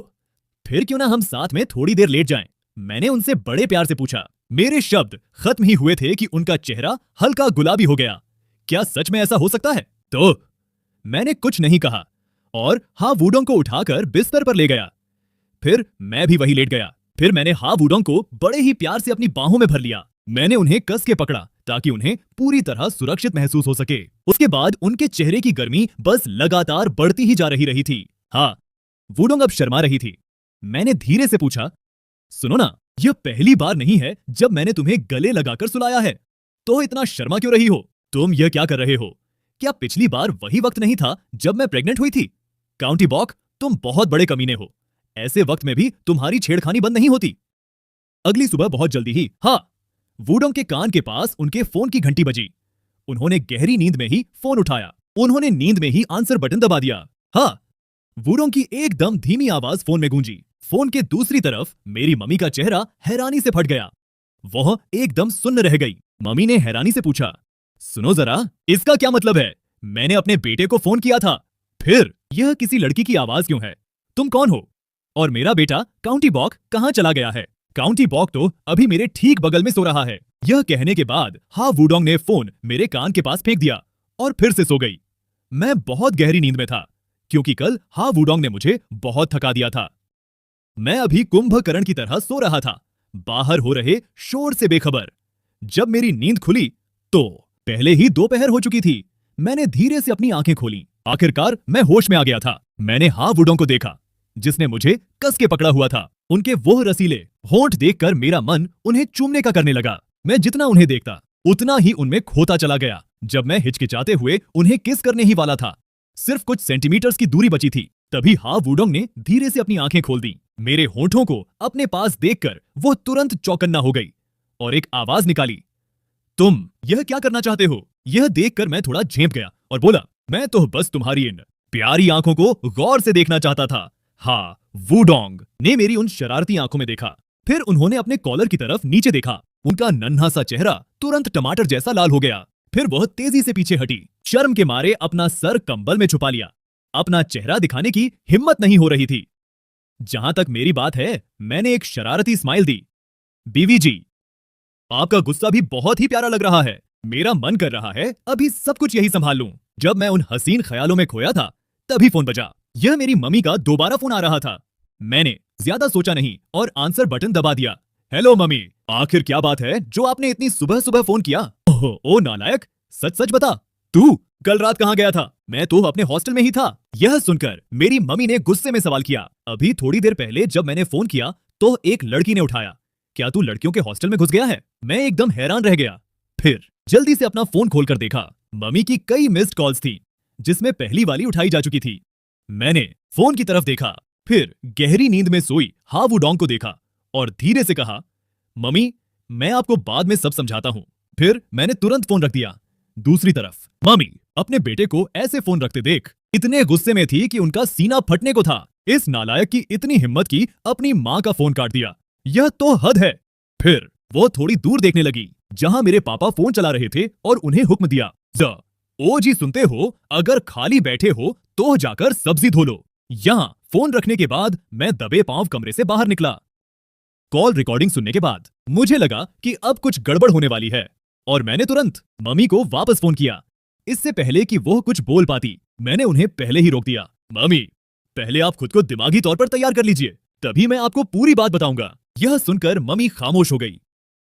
फिर क्यों ना हम साथ में थोड़ी देर लेट जाएं? मैंने उनसे बड़े प्यार से पूछा। मेरे शब्द खत्म ही हुए थे कि उनका चेहरा हल्का गुलाबी हो गया। क्या सच में ऐसा हो सकता है? तो मैंने कुछ नहीं कहा और हा वुडोंग को उठाकर बिस्तर पर ले गया। फिर मैं भी वही लेट गया। फिर मैंने हा वुडोंग को बड़े ही प्यार से अपनी बाहों में भर लिया। मैंने उन्हें कस के पकड़ा ताकि उन्हें पूरी तरह सुरक्षित महसूस हो सके। उसके बाद उनके चेहरे की गर्मी बस लगातार बढ़ती ही जा रही थी। हाँ, वुडोंग अब शर्मा रही थी। मैंने धीरे से पूछा, सुनो ना, यह पहली बार नहीं है जब मैंने तुम्हें गले लगाकर सुलाया है, तो इतना शर्मा क्यों रही हो? तुम यह क्या कर रहे हो? क्या पिछली बार वही वक्त नहीं था जब मैं प्रेग्नेंट हुई थी? काउंटी बॉक, तुम बहुत बड़े कमीने हो। ऐसे वक्त में भी तुम्हारी छेड़खानी बंद नहीं होती। अगली सुबह बहुत जल्दी ही हाँ वुडोंग के कान के पास उनके फोन की घंटी बजी। उन्होंने गहरी नींद में ही फोन उठाया। उन्होंने नींद में ही आंसर बटन दबा दिया। हाँ, वुडोंग की एकदम धीमी आवाज फोन में गूंजी। फोन के दूसरी तरफ मेरी मम्मी का चेहरा हैरानी से फट गया। वह एकदम सुन्न रह गई। मम्मी ने हैरानी से पूछा, सुनो जरा, इसका क्या मतलब है? मैंने अपने बेटे को फोन किया था, फिर यह किसी लड़की की आवाज क्यों है? तुम कौन हो? और मेरा बेटा काउंटी बॉक कहां चला गया है? काउंटी बॉक तो अभी मेरे ठीक बगल में सो रहा है। यह कहने के बाद हा वुडोंग ने फोन मेरे कान के पास फेंक दिया और फिर से सो गई। मैं बहुत गहरी नींद में था क्योंकि कल हा वुडोंग ने मुझे बहुत थका दिया था। मैं अभी कुंभकर्ण की तरह सो रहा था, बाहर हो रहे शोर से बेखबर। जब मेरी नींद खुली तो पहले ही दोपहर हो चुकी थी। मैंने धीरे से अपनी आंखें खोली। आखिरकार मैं होश में आ गया था। मैंने हा वुडोंग को देखा, जिसने मुझे कस के पकड़ा हुआ था। उनके वो रसीले होंठ देखकर मेरा मन उन्हें चूमने का करने लगा। मैं जितना उन्हें देखता उतना ही उनमें खोता चला गया। जब मैं हिचकिचाते हुए उन्हें किस करने ही वाला था, सिर्फ कुछ सेंटीमीटर्स की दूरी बची थी, तभी हा वुडोंग ने धीरे से अपनी आंखें खोल दी। मेरे होंठों को अपने पास देखकर वो तुरंत चौकन्ना हो गई और एक आवाज निकाली, तुम यह क्या करना चाहते हो? यह देखकर मैं थोड़ा झेंप गया और बोला, मैं तो बस तुम्हारी इन प्यारी आंखों को गौर से देखना चाहता था। हाँ वुडोंग ने मेरी उन शरारती आंखों में देखा। फिर उन्होंने अपने कॉलर की तरफ नीचे देखा। उनका नन्हा सा चेहरा तुरंत टमाटर जैसा लाल हो गया। फिर वह तेजी से पीछे हटी। शर्म के मारे अपना सर कंबल में छुपा लिया। अपना चेहरा दिखाने की हिम्मत नहीं हो रही थी। जहां तक मेरी बात है, मैंने एक शरारती स्माइल दी। बीवी जी, आपका गुस्सा भी बहुत ही प्यारा लग रहा है। मेरा मन कर रहा है अभी सब कुछ यही संभाल लूं। जब मैं उन हसीन ख्यालों में खोया था, तभी फोन बजा। यह मेरी मम्मी का दोबारा फोन आ रहा था। मैंने ज्यादा सोचा नहीं और आंसर बटन दबा दिया। हेलो मम्मी, आखिर क्या बात है जो आपने इतनी सुबह सुबह फोन किया? ओह ओ नालायक, सच सच बता, तू कल रात कहाँ गया था? मैं तो अपने हॉस्टल में ही था। यह सुनकर मेरी मम्मी ने गुस्से में सवाल किया। अभी थोड़ी देर पहले जब मैंने फोन किया तो एक लड़की ने उठाया। क्या तू लड़कियों के हॉस्टल में घुस गया है? मैं एकदम हैरान रह गया। फिर जल्दी से अपना फोन खोलकर देखा। मम्मी की कई मिस्ड कॉल्स थी, जिसमें पहली वाली उठाई जा चुकी थी। मैंने फोन की तरफ देखा, फिर गहरी नींद में सोई हा वुडोंग को देखा और धीरे से कहा, मम्मी, मैं आपको बाद में सब समझाता हूँ। फिर मैंने तुरंत फोन रख दिया। दूसरी तरफ मम्मी अपने बेटे को ऐसे फोन रखते देख इतने गुस्से में थी कि उनका सीना फटने को था। इस नालायक की इतनी हिम्मत की अपनी माँ का फोन काट दिया। यह तो हद है। फिर वो थोड़ी दूर देखने लगी, जहां मेरे पापा फोन चला रहे थे और उन्हें हुक्म दिया, ओ जी सुनते हो, अगर खाली बैठे हो तो जाकर सब्जी धो लो। यहां फोन रखने के बाद मैं दबे पांव कमरे से बाहर निकला। कॉल रिकॉर्डिंग सुनने के बाद मुझे लगा कि अब कुछ गड़बड़ होने वाली है और मैंने तुरंत मम्मी को वापस फोन किया। इससे पहले कि वो कुछ बोल पाती, मैंने उन्हें पहले ही रोक दिया। मम्मी, पहले आप खुद को दिमागी तौर पर तैयार कर लीजिए, तभी मैं आपको पूरी बात बताऊंगा। यह सुनकर मम्मी खामोश हो गई।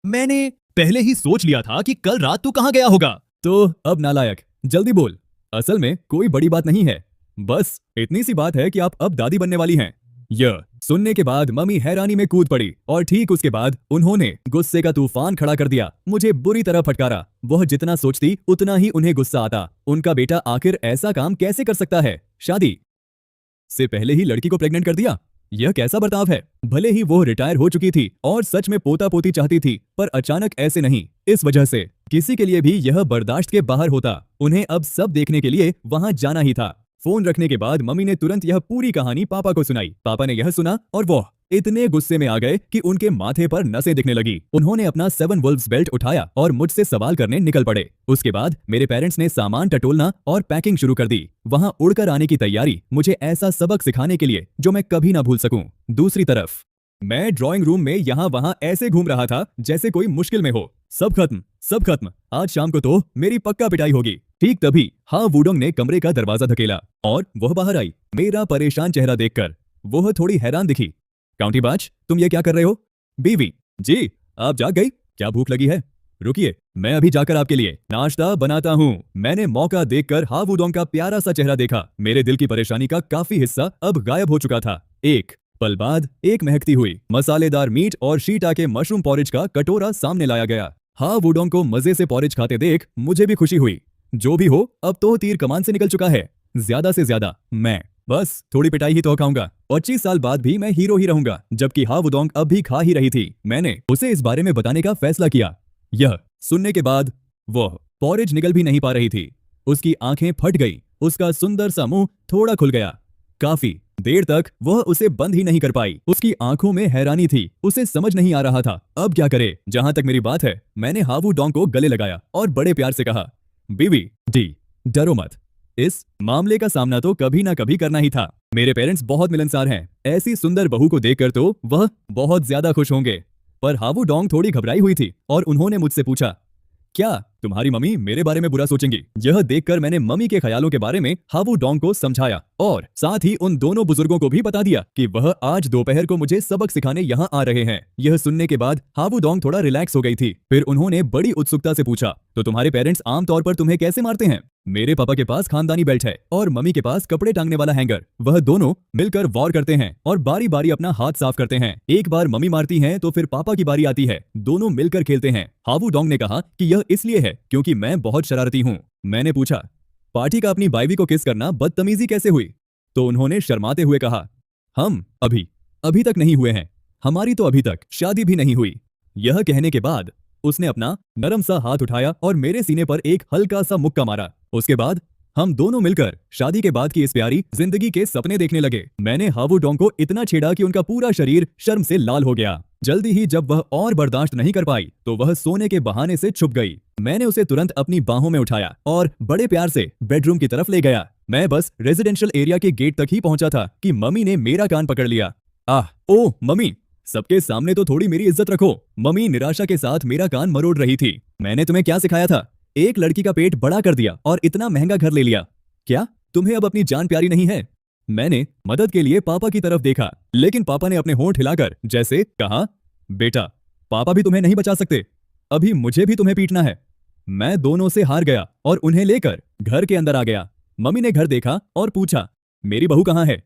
मैंने पहले ही सोच लिया था कि कल रात तू कहाँ गया होगा। तो अब नालायक, जल्दी बोल। असल में कोई बड़ी बात नहीं है, बस इतनी सी बात है कि आप अब दादी बनने वाली हैं। यह सुनने के बाद मम्मी हैरानी में कूद पड़ी और ठीक उसके बाद उन्होंने गुस्से का तूफान खड़ा कर दिया। मुझे बुरी तरह फटकारा। वह जितना सोचती उतना ही उन्हें गुस्सा आता। उनका बेटा आखिर ऐसा काम कैसे कर सकता है? शादी से पहले ही लड़की को प्रेग्नेंट कर दिया। यह कैसा बर्ताव है? भले ही वो रिटायर हो चुकी थी और सच में पोता पोती चाहती थी, पर अचानक ऐसे नहीं। इस वजह से किसी के लिए भी यह बर्दाश्त के बाहर होता। उन्हें अब सब देखने के लिए वहां जाना ही था। फोन रखने के बाद मम्मी ने तुरंत यह पूरी कहानी पापा को सुनाई। पापा ने यह सुना और वो इतने गुस्से में आ गए कि उनके माथे पर नसें दिखने लगी। उन्होंने अपना 7 वुल्व्स बेल्ट उठाया और मुझसे सवाल करने निकल पड़े। उसके बाद मेरे पेरेंट्स ने सामान टटोलना और पैकिंग शुरू कर दी। वहां उड़कर आने की तैयारी, मुझे ऐसा सबक सिखाने के लिए जो मैं कभी ना भूल सकूं। दूसरी तरफ मैं ड्राइंग रूम में यहाँ वहां ऐसे घूम रहा था जैसे कोई मुश्किल में हो। सब खत्म, सब खत्म। आज शाम को तो मेरी पक्का पिटाई होगी। ठीक तभी हाँ वुडोंग ने कमरे का दरवाजा धकेला और वह बाहर आई। मेरा परेशान चेहरा देखकर वह थोड़ी हैरान दिखी। काउंटीबाज, तुम ये क्या कर रहे हो? बीवी, जी आप जाग गई? क्या भूख लगी है? रुकिए, मैं अभी जाकर आपके लिए नाश्ता बनाता हूँ। मैंने मौका देखकर हा वुडोंग का प्यारा सा चेहरा देखा। मेरे दिल की परेशानी का काफी हिस्सा अब गायब हो चुका था। एक पल बाद एक महकती हुई मसालेदार मीट और शीटाके मशरूम पॉरेज का कटोरा सामने लाया गया। हा वुडोंग को मजे से पॉरेज खाते देख मुझे भी खुशी हुई। जो भी हो, अब तो तीर कमान से निकल चुका है। ज्यादा से ज्यादा मैं बस थोड़ी पिटाई ही तो खाऊंगा। 25 साल बाद भी मैं हीरो ही रहूंगा। जबकि हा वुडोंग अब भी खा ही रही थी। मैंने उसे इस बारे में बताने का फैसला किया। यह सुनने के बाद वह पॉरेज निकल भी नहीं पा रही थी। उसकी आंखें फट गई। उसका सुंदर सा मुंह थोड़ा खुल गया। काफी देर तक वह उसे बंद ही नहीं कर पाई। उसकी आंखों में हैरानी थी। उसे समझ नहीं आ रहा था अब क्या करे। जहां तक मेरी बात है, मैंने हा वुडोंग को गले लगाया और बड़े प्यार से कहा, बीवी डी डरो मत। इस मामले का सामना तो कभी ना कभी करना ही था। मेरे पेरेंट्स बहुत मिलनसार हैं। ऐसी सुंदर बहू को देखकर तो वह बहुत ज्यादा खुश होंगे। पर हा वुडोंग थोड़ी घबराई हुई थी और उन्होंने मुझसे पूछा, क्या तुम्हारी मम्मी मेरे बारे में बुरा सोचेंगी? यह देखकर मैंने मम्मी के ख्यालों के बारे में हा वुडोंग को समझाया और साथ ही उन दोनों बुजुर्गों को भी बता दिया कि वह आज दोपहर को मुझे सबक सिखाने यहाँ आ रहे हैं। यह सुनने के बाद हा वुडोंग थोड़ा रिलैक्स हो गई थी। फिर उन्होंने बड़ी उत्सुकता से पूछा, तो तुम्हारे पेरेंट्स आमतौर पर तुम्हें कैसे मारते हैं? मेरे पापा के पास खानदानी बेल्ट है और मम्मी के पास कपड़े टांगने वाला हैंगर। वह दोनों मिलकर वॉर करते हैं और बारी बारी अपना हाथ साफ करते हैं। एक बार मम्मी मारती हैं तो फिर पापा की बारी आती है। दोनों मिलकर खेलते हैं। हा वुडोंग ने कहा कि यह इसलिए है क्योंकि मैं बहुत शरारती हूँ। मैंने पूछा, पार्टी का अपनी बाइवी को किस करना बदतमीजी कैसे हुई? तो उन्होंने शर्माते हुए कहा, हम अभी तक नहीं हुए हैं। हमारी तो अभी तक शादी भी नहीं हुई। यह कहने के बाद उसने अपना नरम सा हाथ उठाया और मेरे सीने पर एक हल्का सा मुक्का मारा। उसके बाद हम दोनों मिलकर शादी के बाद की इस प्यारी जिंदगी के सपने देखने लगे। मैंने हा वुडोंग को इतना छेड़ा कि उनका पूरा शरीर शर्म से लाल हो गया। जल्दी ही जब वह और बर्दाश्त नहीं कर पाई तो वह सोने के बहाने से छुप गई। मैंने उसे तुरंत अपनी बाहों में उठाया और बड़े प्यार से बेडरूम की तरफ ले गया। मैं बस रेजिडेंशियल एरिया के गेट तक ही पहुंचा था कि मम्मी ने मेरा कान पकड़ लिया। ओ मम्मी, सबके सामने तो थोड़ी मेरी इज्जत रखो। मम्मी निराशा के साथ मेरा कान मरोड़ रही थी। मैंने तुम्हें क्या सिखाया था? एक लड़की का पेट बड़ा कर दिया और इतना महंगा घर ले लिया। क्या तुम्हें अब अपनी जान प्यारी नहीं है? मैंने मदद के लिए पापा की तरफ देखा, लेकिन पापा ने अपने होंठ हिलाकर जैसे कहा, बेटा पापा भी तुम्हें नहीं बचा सकते। अभी मुझे भी तुम्हें पीटना है। मैं दोनों से हार गया और उन्हें लेकर घर के अंदर आ गया। मम्मी ने घर देखा और पूछा, मेरी बहू कहाँ है?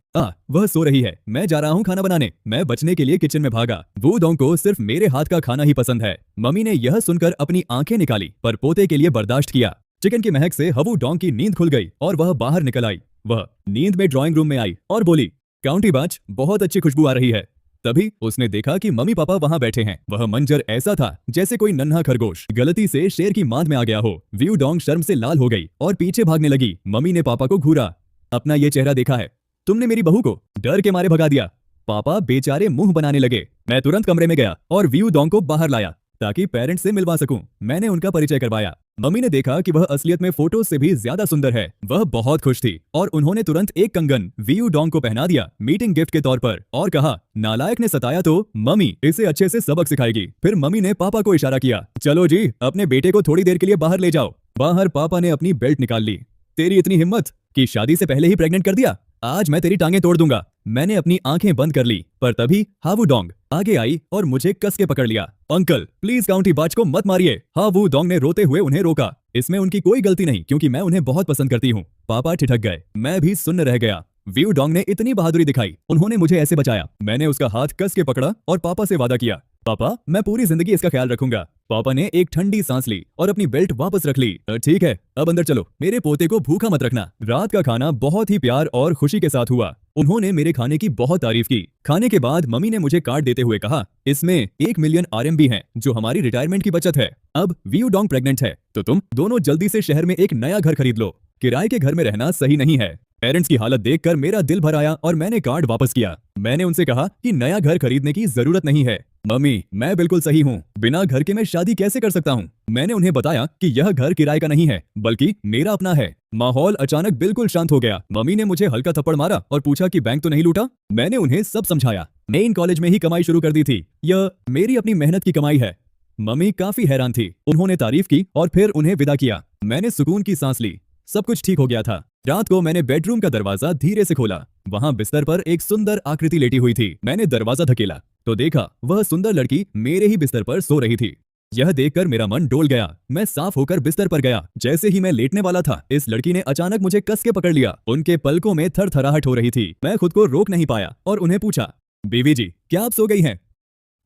वह सो रही है। मैं जा रहा हूँ खाना बनाने। मैं बचने के लिए किचन में भागा। वुडोंग को सिर्फ मेरे हाथ का खाना ही पसंद है। मम्मी ने यह सुनकर अपनी आंखें निकाली पर पोते के लिए बर्दाश्त किया। चिकन की महक से हा वुडोंग की नींद खुल गई और वह बाहर निकल आई। वह नींद में ड्राइंग रूम में आई और बोली, काउंटीबाज, बहुत अच्छी खुशबू आ रही है। तभी उसने देखा कि मम्मी पापा वहां बैठे हैं। वह मंजर ऐसा था जैसे कोई नन्हा खरगोश गलती से शेर की मांद में आ गया हो। वुडोंग शर्म से लाल हो गई और पीछे भागने लगी। मम्मी ने पापा को घूरा। अपना ये चेहरा देखा है? तुमने मेरी बहू को डर के मारे भगा दिया। पापा बेचारे मुंह बनाने लगे। मैं तुरंत कमरे में गया और वुडोंग को बाहर लाया ताकि पेरेंट्स से मिलवा सकूं। मैंने उनका परिचय करवाया। मम्मी ने देखा कि वह असलियत में फोटो से भी ज्यादा सुंदर है। वह बहुत खुश थी और उन्होंने तुरंत एक कंगन वुडोंग को पहना दिया मीटिंग गिफ्ट के तौर पर और कहा, नालायक ने सताया तो मम्मी इसे अच्छे से सबक सिखाएगी। फिर मम्मी ने पापा को इशारा किया, चलो जी अपने बेटे को थोड़ी देर के लिए बाहर ले जाओ। बाहर पापा ने अपनी बेल्ट निकाल ली। तेरी इतनी हिम्मत कि शादी से पहले ही प्रेग्नेंट कर दिया? आज मैं तेरी टांगें तोड़ दूंगा। मैंने अपनी आंखें बंद कर ली, पर तभी हावू डोंग आगे आई और मुझे कस के पकड़ लिया। अंकल प्लीज काउंटी बाज को मत मारिए। हावू डोंग ने रोते हुए उन्हें रोका। इसमें उनकी कोई गलती नहीं, क्योंकि मैं उन्हें बहुत पसंद करती हूँ। पापा ठिठक गए। मैं भी सुन्न रह गया। व्यू डोंग ने इतनी बहादुरी दिखाई, उन्होंने मुझे ऐसे बचाया। मैंने उसका हाथ कस के पकड़ा और पापा से वादा किया, पापा मैं पूरी जिंदगी इसका ख्याल रखूंगा। पापा ने एक ठंडी सांस ली और अपनी बेल्ट वापस रख ली। ठीक है, अब अंदर चलो, मेरे पोते को भूखा मत रखना। रात का खाना बहुत ही प्यार और खुशी के साथ हुआ। उन्होंने मेरे खाने की बहुत तारीफ की। खाने के बाद मम्मी ने मुझे कार्ड देते हुए कहा, इसमें 1 मिलियन RMB है, जो हमारी रिटायरमेंट की बचत है। अब व्यू डोंग प्रेग्नेंट है, तो तुम दोनों जल्दी से शहर में एक नया घर खरीद लो। किराए के घर में रहना सही नहीं है। पेरेंट्स की हालत देखकर मेरा दिल भर आया और मैंने कार्ड वापस किया। मैंने उनसे कहा कि नया घर खरीदने की जरूरत नहीं है। मम्मी मैं बिल्कुल सही हूँ, बिना घर के मैं शादी कैसे कर सकता हूँ। मैंने उन्हें बताया कि यह घर किराए का नहीं है, बल्कि मेरा अपना है। माहौल अचानक बिल्कुल शांत हो गया। मम्मी ने मुझे हल्का थप्पड़ मारा और पूछा कि बैंक तो नहीं लूटा। मैंने उन्हें सब समझाया। मेन कॉलेज में ही कमाई शुरू कर दी थी, यह मेरी अपनी मेहनत की कमाई है। मम्मी काफी हैरान थी। उन्होंने तारीफ की और फिर उन्हें विदा किया। मैंने सुकून की सांस ली। सब कुछ ठीक हो गया था। रात को मैंने बेडरूम का दरवाजा धीरे से खोला। वहां बिस्तर पर एक सुंदर आकृति लेटी हुई थी। मैंने दरवाजा धकेला तो देखा वह सुंदर लड़की मेरे ही बिस्तर पर सो रही थी। यह देखकर मेरा मन डोल गया। मैं साफ होकर बिस्तर पर गया। जैसे ही मैं लेटने वाला था, इस लड़की ने अचानक मुझे कस के पकड़ लिया। उनके पलकों में थरथराहट हो रही थी। मैं खुद को रोक नहीं पाया और उन्हें पूछा, बीवी जी क्या आप सो गई हैं?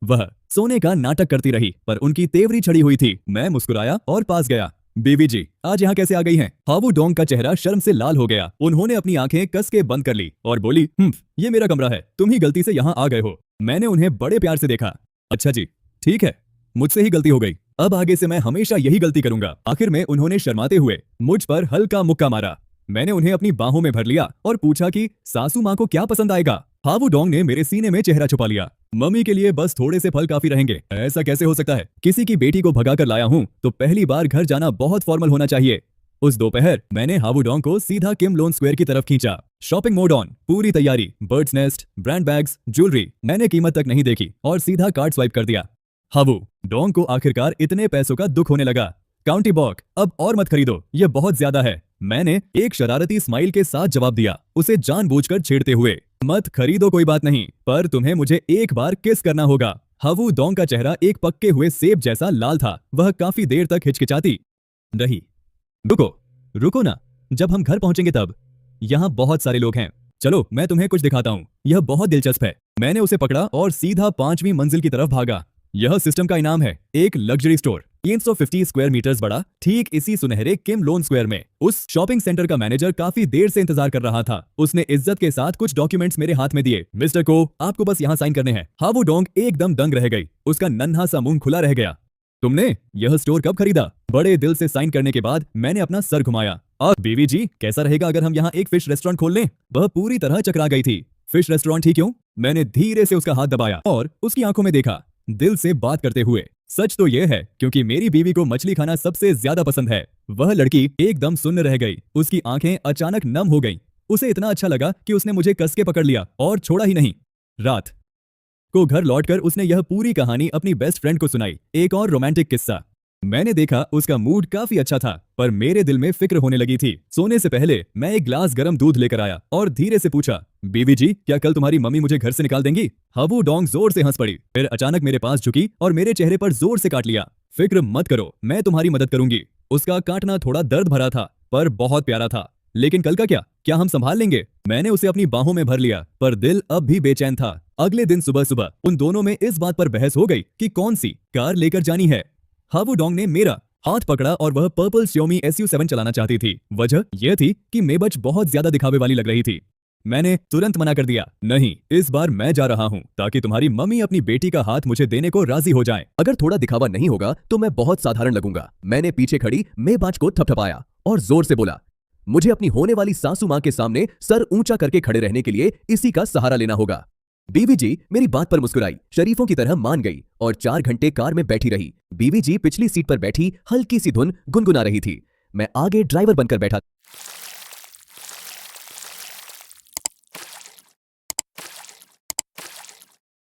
वह सोने का नाटक करती रही, पर उनकी तेवरी छड़ी हुई थी। मैं मुस्कुराया और पास गया। बीवी जी आज यहाँ कैसे आ गई हैं? हावू डोंग का चेहरा शर्म से लाल हो गया। उन्होंने अपनी आंखें कस के बंद कर ली और बोली, ये मेरा कमरा है, तुम ही गलती से यहाँ आ गए हो। मैंने उन्हें बड़े प्यार से देखा। अच्छा जी ठीक है, मुझसे ही गलती हो गई। अब आगे से मैं हमेशा यही गलती करूंगा। आखिर में उन्होंने शर्माते हुए मुझ पर हल्का मुक्का मारा। मैंने उन्हें अपनी बाहों में भर लिया और पूछा कि सासू माँ को क्या पसंद आएगा। हावू डोंग ने मेरे सीने में चेहरा छुपा लिया। मम्मी के लिए बस थोड़े से फल काफी रहेंगे। ऐसा कैसे हो सकता है? किसी की बेटी को भगा कर लाया हूँ तो पहली बार घर जाना बहुत फॉर्मल होना चाहिए। उस दोपहर मैंने हावू डोंग को सीधा किम लोन स्क्वायर की तरफ खींचा। शॉपिंग मोड ऑन, पूरी तैयारी, birds nest, brand bags, jewellery. मैंने कीमत तक नहीं देखी और सीधा कार्ड स्वाइप कर दिया। हावू डोंग को आखिरकार इतने पैसों का दुख होने लगा। काउंटी बॉक अब और मत खरीदो, यह बहुत ज्यादा है। मैंने एक शरारती स्माइल के साथ जवाब दिया, उसे जानबूझकर छेड़ते हुए। मत खरीदो कोई बात नहीं, पर तुम्हें मुझे एक बार किस करना होगा। हावू डोंग का चेहरा एक पक्के हुए सेब जैसा लाल था। वह काफी देर तक हिचकिचाती रही। रुको रुको ना, जब हम घर पहुंचेंगे तब। यहाँ बहुत सारे लोग हैं, चलो मैं तुम्हें कुछ दिखाता हूँ, यह बहुत दिलचस्प है। मैंने उसे पकड़ा और सीधा 5वीं मंजिल की तरफ भागा। यह सिस्टम का इनाम है, एक लग्जरी स्टोर 350 स्क्वायर मीटर्स बड़ा, ठीक इसी सुनहरे किम लोन स्क्वायर में। उस शॉपिंग सेंटर का मैनेजर काफी देर से इंतजार कर रहा था। उसने इज्जत के साथ कुछ डॉक्यूमेंट्स मेरे हाथ में दिए। मिस्टर को आपको बस यहाँ साइन करने हैं। हावू डोंग एकदम दंग रह गई। उसका नन्हा सा मुंह खुला रह गया। तुमने यह स्टोर कब खरीदा? बड़े दिल से साइन करने के बाद मैंने अपना सर घुमाया। और बीवी जी कैसा रहेगा अगर हम यहाँ एक फिश रेस्टोरेंट खोल लें? वह पूरी तरह चकरा गई थी। फिश रेस्टोरेंट ही क्यों? मैंने धीरे से उसका हाथ दबाया और उसकी आंखों में देखा, दिल से बात करते हुए। सच तो यह है क्योंकि मेरी बीवी को मछली खाना सबसे ज्यादा पसंद है। वह लड़की एकदम सुन्न रह गई। उसकी आंखें अचानक नम हो गईं। उसे इतना अच्छा लगा कि उसने मुझे कस के पकड़ लिया और छोड़ा ही नहीं। रात को घर लौटकर उसने यह पूरी कहानी अपनी बेस्ट फ्रेंड को सुनाई। एक और रोमांटिक किस्सा। मैंने देखा उसका मूड काफी अच्छा था, पर मेरे दिल में फिक्र होने लगी थी। सोने से पहले मैं एक ग्लास गर्म दूध लेकर आया और धीरे से पूछा, बीवी जी क्या कल तुम्हारी मम्मी मुझे घर से निकाल देंगी? हावू डोंग जोर से हंस पड़ी, फिर अचानक मेरे पास झुकी और मेरे चेहरे पर जोर से काट लिया। फिक्र मत करो, मैं तुम्हारी मदद करूंगी। उसका काटना थोड़ा दर्द भरा था, पर बहुत प्यारा था। लेकिन कल का क्या हम संभाल लेंगे? मैंने उसे अपनी बाहों में भर लिया, पर दिल अब भी बेचैन था। अगले दिन सुबह सुबह उन दोनों में इस बात पर बहस हो गई कि कौन सी कार लेकर जानी है। हावू डोंग ने मेरा हाथ पकड़ा और वह पर्पल Xiaomi SU7 चलाना चाहती थी। वजह यह थी कि मेबच बहुत ज्यादा दिखावे वाली लग रही थी। मैंने तुरंत मना कर दिया, नहीं इस बार मैं जा रहा हूँ ताकि तुम्हारी मम्मी अपनी बेटी का हाथ मुझे देने को राजी हो जाए। अगर थोड़ा दिखावा नहीं होगा तो मैं बहुत साधारण लगूंगा। मैंने पीछे खड़ी मेबाज को थपथपाया और जोर से बोला, मुझे अपनी होने वाली सासू माँ के सामने सर ऊंचा करके खड़े रहने के लिए इसी का सहारा लेना होगा। बीवी जी मेरी बात पर मुस्कुराई, शरीफों की तरह मान गई और 4 घंटे कार में बैठी रही। बीवी जी पिछली सीट पर बैठी हल्की सी धुन गुनगुना रही थी। मैं आगे ड्राइवर बनकर बैठा।